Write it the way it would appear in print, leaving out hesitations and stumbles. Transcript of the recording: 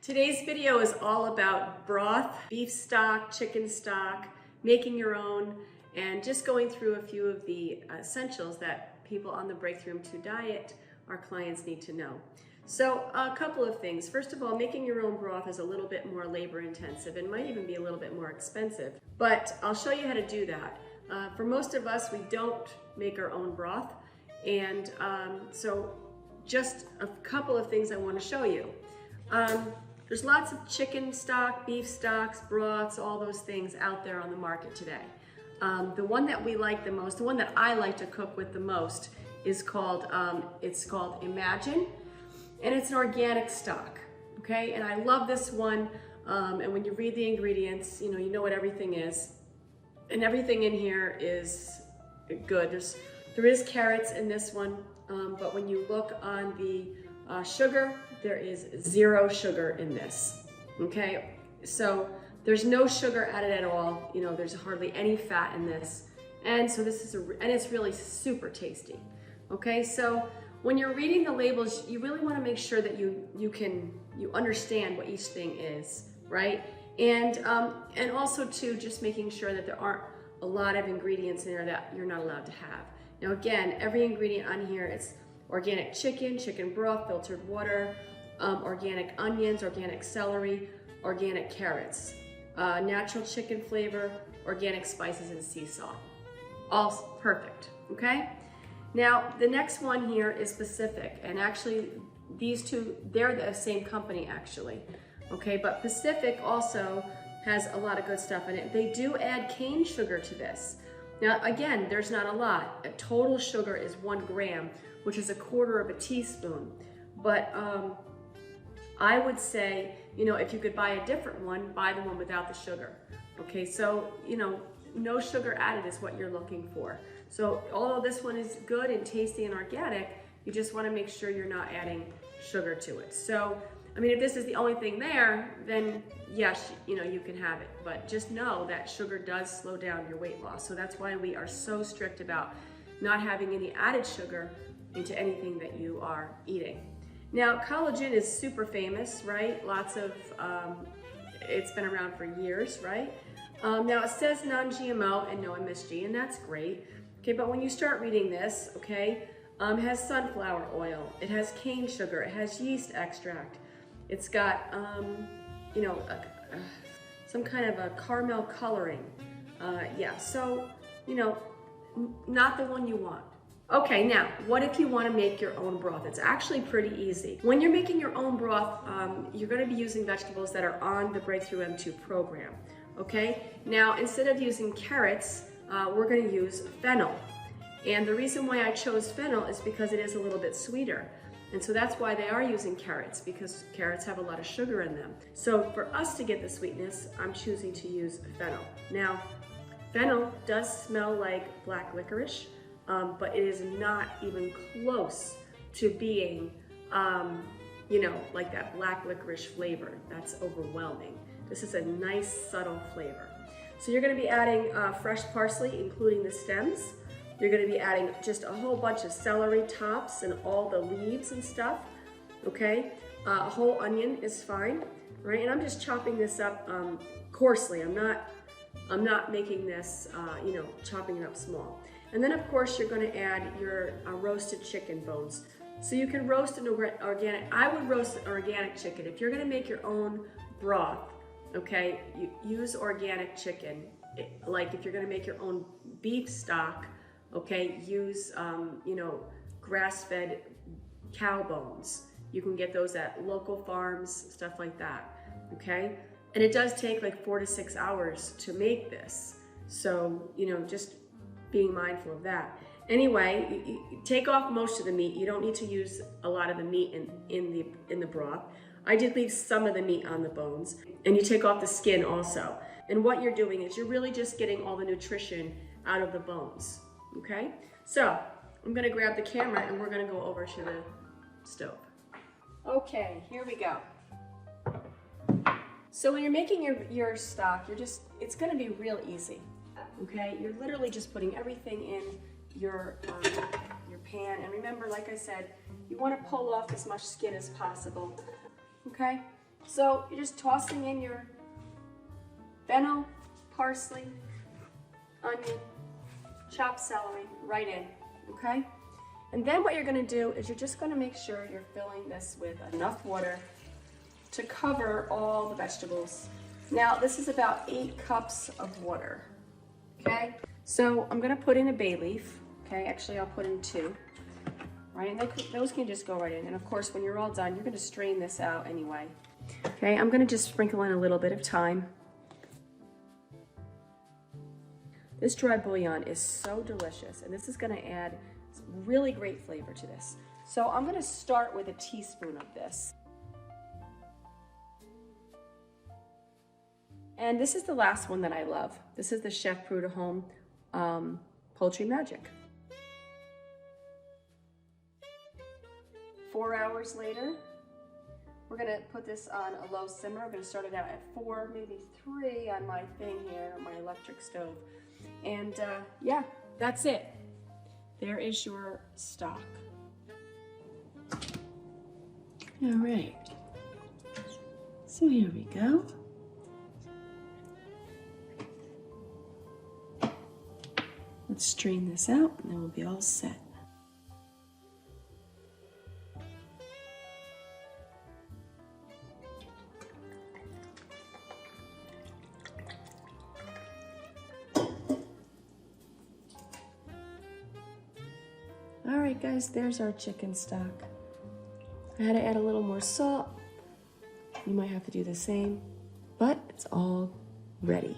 Today's video is all about broth, beef stock, chicken stock, making your own, and just going through a few of the essentials that people on the Breakthrough M2 diet, our clients, need to know. So a couple of things. First of all, making your own broth is a little bit more labor intensive and might even be a little bit more expensive, but I'll show you how to do that. For most of us, we don't make our own broth, and so just a couple of things I want to show you. There's lots of chicken stock, beef stocks, broths, all those things out there on the market today. The one that we like the most, the one that I like to cook with the most, is called Imagine, and it's an organic stock. Okay, and I love this one. And when you read the ingredients, you know what everything is, and everything in here is good. There is carrots in this one, but when you look on the sugar, there is 0 sugar in this. Okay, so there's no sugar added at all. There's hardly any fat in this, and so this is and it's really super tasty. Okay, so when you're reading the labels, you really want to make sure that you understand what each thing is, right? And also too, just making sure that there aren't a lot of ingredients in there that you're not allowed to have. Now again, every ingredient on here is organic chicken broth, filtered water, organic onions, organic celery, organic carrots, natural chicken flavor, organic spices, and sea salt. All perfect, okay? Now, the next one here is Pacific, and actually these two, they're the same company actually, okay? But Pacific also has a lot of good stuff in it. They do add cane sugar to this. Now, again, there's not a lot. A total sugar is 1 gram, which is 1/4 teaspoon. But I would say, if you could buy a different one, buy the one without the sugar. Okay, so, no sugar added is what you're looking for. So although this one is good and tasty and organic, you just want to make sure you're not adding sugar to it. So, if this is the only thing there, then yes, you can have it. But just know that sugar does slow down your weight loss. So that's why we are so strict about not having any added sugar into anything that you are eating. Now, collagen is super famous, right? Lots of, it's been around for years, right? Now it says non-GMO and no MSG, and that's great. Okay, but when you start reading this, okay, it has sunflower oil, it has cane sugar, it has yeast extract, it's got, some kind of a caramel coloring. Yeah, so, not the one you want. Okay, now, what if you want to make your own broth? It's actually pretty easy. When you're making your own broth, you're going to be using vegetables that are on the Breakthrough M2 program. Okay, now instead of using carrots, we're going to use fennel. And the reason why I chose fennel is because it is a little bit sweeter. And so that's why they are using carrots, because carrots have a lot of sugar in them. So for us to get the sweetness, I'm choosing to use fennel. Now, fennel does smell like black licorice, but it is not even close to being, like that black licorice flavor. That's overwhelming. This is a nice, subtle flavor. So you're going to be adding fresh parsley, including the stems. You're going to be adding just a whole bunch of celery tops and all the leaves and stuff, okay? A whole onion is fine, right? And I'm just chopping this up coarsely. I'm not making this, chopping it up small. And then, of course, you're going to add your roasted chicken bones. So you can roast an organic, I would roast an organic chicken. If you're going to make your own broth, okay, you use organic chicken. Like if you're going to make your own beef stock, okay, use, grass-fed cow bones. You can get those at local farms, stuff like that, okay? And it does take like 4 to 6 hours to make this. So, just being mindful of that. Anyway, you take off most of the meat. You don't need to use a lot of the meat in the broth. I did leave some of the meat on the bones, and you take off the skin also. And what you're doing is you're really just getting all the nutrition out of the bones, okay? So I'm gonna grab the camera and we're gonna go over to the stove. Okay, here we go. So when you're making your stock, it's gonna be real easy, okay? You're literally just putting everything in your pan. And remember, like I said, you want to pull off as much skin as possible, okay? So you're just tossing in your fennel, parsley, onion, chopped celery right in, okay? And then what you're gonna do is you're just gonna make sure you're filling this with enough water to cover all the vegetables. Now, this is about 8 cups of water, okay? So I'm gonna put in a bay leaf, okay? Actually, I'll put in 2, right? And those can just go right in. And of course, when you're all done, you're gonna strain this out anyway. Okay, I'm gonna just sprinkle in a little bit of thyme. This dry bouillon is so delicious, and this is gonna add really great flavor to this. So I'm gonna start with a teaspoon of this. And this is the last one that I love. This is the Chef Brew to Home Poultry Magic. 4 hours later, we're gonna put this on a low simmer. We're gonna start it out at 4, maybe 3 on my thing here, on my electric stove. And yeah, that's it. There is your stock. All right, so here we go. Let's strain this out and then we'll be all set. All right, guys, there's our chicken stock. I had to add a little more salt. You might have to do the same, but it's all ready.